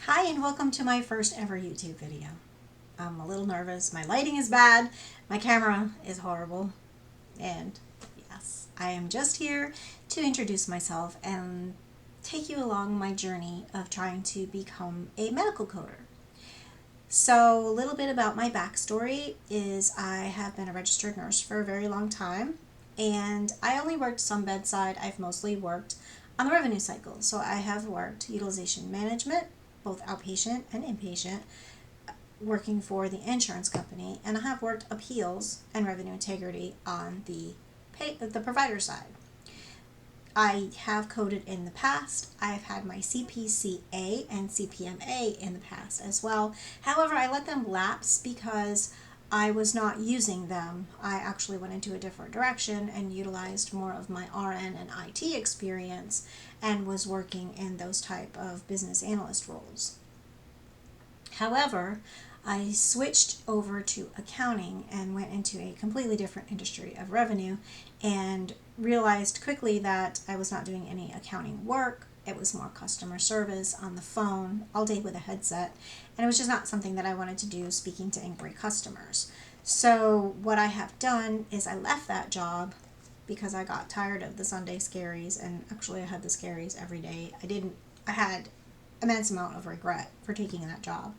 Hi and welcome to my first ever YouTube video. I'm a little nervous. My lighting is bad. My camera is horrible. And yes, I am just here to introduce myself and take you along my journey of trying to become a medical coder. So a little bit about my backstory is I have been a registered nurse for a very long time, and I only worked some bedside. I've mostly worked on the revenue cycle. So I have worked utilization management, both outpatient and inpatient, working for the insurance company, and I have worked appeals and revenue integrity on the provider side. I have coded in the past. I've had my CPC-A and CPMA in the past as well. However, I let them lapse because I was not using them. I actually went into a different direction and utilized more of my RN and IT experience and was working in those type of business analyst roles. However, I switched over to accounting and went into a completely different industry of revenue and realized quickly that I was not doing any accounting work. It was more customer service on the phone all day with a headset, and it was just not something that I wanted to do, speaking to angry customers. So what I have done is I left that job because I got tired of the Sunday scaries, and actually I had the scaries every day. I had immense amount of regret for taking that job.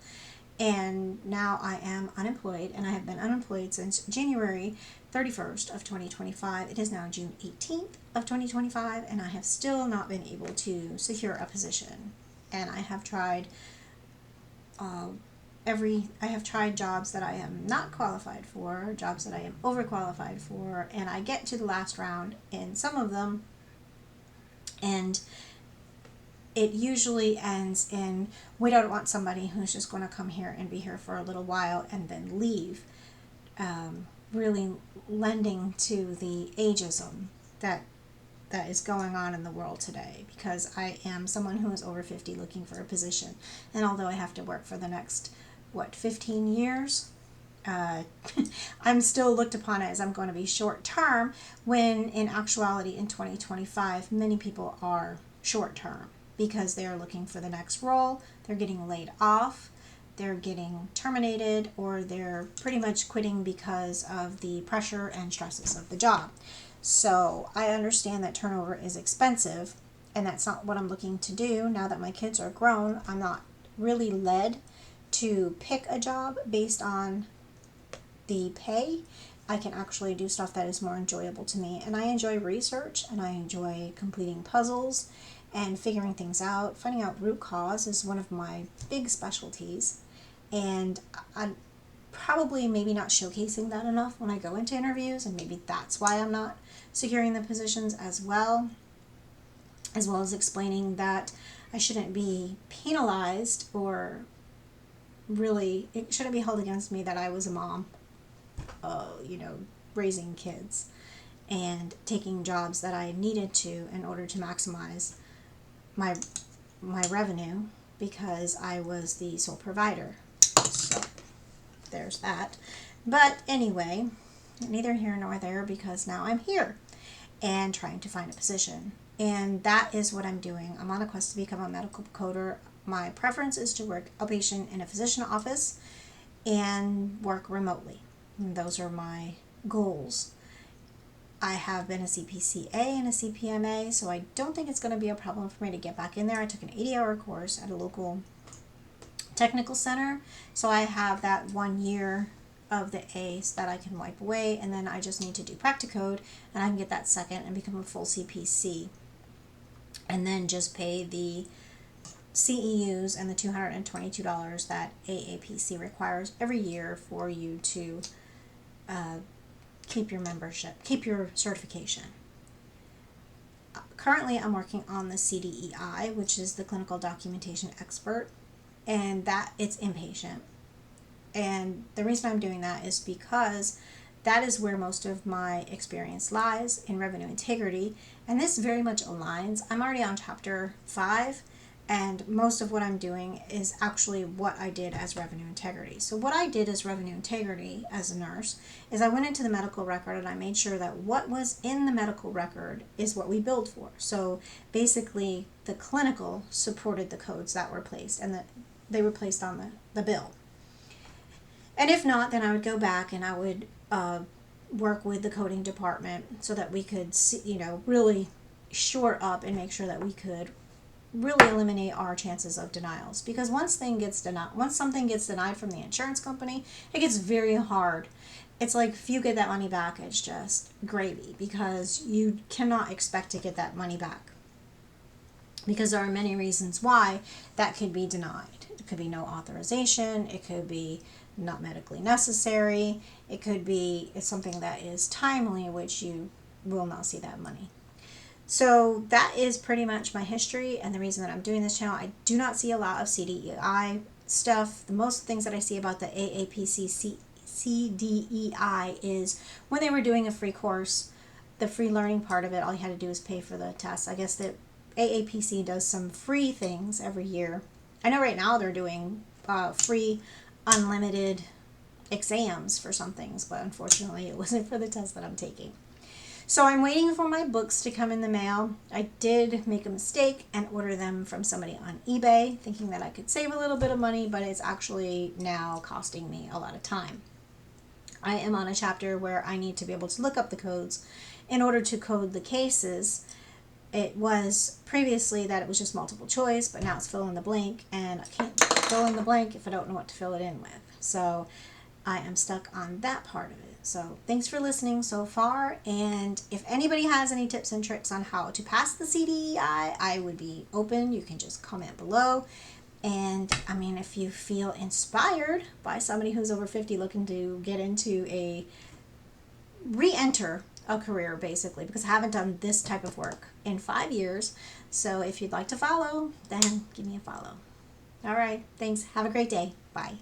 And now I am unemployed, and I have been unemployed since January 31st of 2025. It is now June 18th of 2025, and I have still not been able to secure a position. And I have tried I have tried jobs that I am not qualified for, jobs that I am overqualified for, and I get to the last round in some of them, and it usually ends in, we don't want somebody who's just going to come here and be here for a little while and then leave, really lending to the ageism that is going on in the world today, because I am someone who is over 50 looking for a position, and although I have to work for the next 15 years, I'm still looked upon as I'm going to be short term, when in actuality in 2025 many people are short term because they are looking for the next role. They're getting laid off, they're getting terminated, or they're pretty much quitting because of the pressure and stresses of the job. So I understand that turnover is expensive, and that's not what I'm looking to do. Now that my kids are grown, I'm not really led to pick a job based on the pay. I can actually do stuff that is more enjoyable to me, and I enjoy research, and I enjoy completing puzzles and figuring things out. Finding out root cause is one of my big specialties, and I'm probably maybe not showcasing that enough when I go into interviews, and maybe that's why I'm not securing the positions as well as explaining that I shouldn't be penalized, or really it shouldn't be held against me that I was a mom, raising kids and taking jobs that I needed to in order to maximize my revenue, because I was the sole provider. So there's that. But anyway, neither here nor there, because now I'm here and trying to find a position. And that is what I'm doing. I'm on a quest to become a medical coder. My preference is to work outpatient in a physician office and work remotely. And those are my goals. I have been a CPC-A and a CPMA, so I don't think it's going to be a problem for me to get back in there. I took an 80-hour course at a local technical center, so I have that 1 year of the A's that I can wipe away, and then I just need to do Practicode, and I can get that second and become a full CPC, and then just pay the CEUs and the $222 that AAPC requires every year for you to keep your membership, keep your certification. Currently, I'm working on the CDEI, which is the Clinical Documentation Expert, and that it's inpatient. And the reason I'm doing that is because that is where most of my experience lies, in revenue integrity, and this very much aligns. I'm already on chapter 5, and most of what I'm doing is actually what I did as revenue integrity. So what I did as revenue integrity as a nurse is I went into the medical record and I made sure that what was in the medical record is what we billed for. So basically the clinical supported the codes that were placed, and they were placed on the bill. And if not, then I would go back and I would work with the coding department so that we could see, really shore up and make sure that we could really eliminate our chances of denials. Because once something gets denied from the insurance company, it gets very hard. It's like if you get that money back, it's just gravy, because you cannot expect to get that money back, because there are many reasons why that could be denied. It could be no authorization, it could be not medically necessary, it could be it's something that is timely, which you will not see that money. So that is pretty much my history and the reason that I'm doing this channel. I do not see a lot of CDEI stuff. The most things that I see about the AAPC CDEI is when they were doing a free course, the free learning part of it, all you had to do was pay for the test. I guess that AAPC does some free things every year. I know right now they're doing free unlimited exams for some things, but unfortunately it wasn't for the test that I'm taking. So I'm waiting for my books to come in the mail. I did make a mistake and order them from somebody on eBay, thinking that I could save a little bit of money, but it's actually now costing me a lot of time. I am on a chapter where I need to be able to look up the codes in order to code the cases. It was previously that it was just multiple choice, but now it's fill in the blank, and I can't fill in the blank if I don't know what to fill it in with. So I am stuck on that part of it. So thanks for listening so far, and if anybody has any tips and tricks on how to pass the CDEI, I would be open. You can just comment below. And I mean, if you feel inspired by somebody who's over 50 looking to get into re-enter a career, basically, because I haven't done this type of work in 5 years. So if you'd like to follow, then give me a follow. All right, thanks. Have a great day. Bye.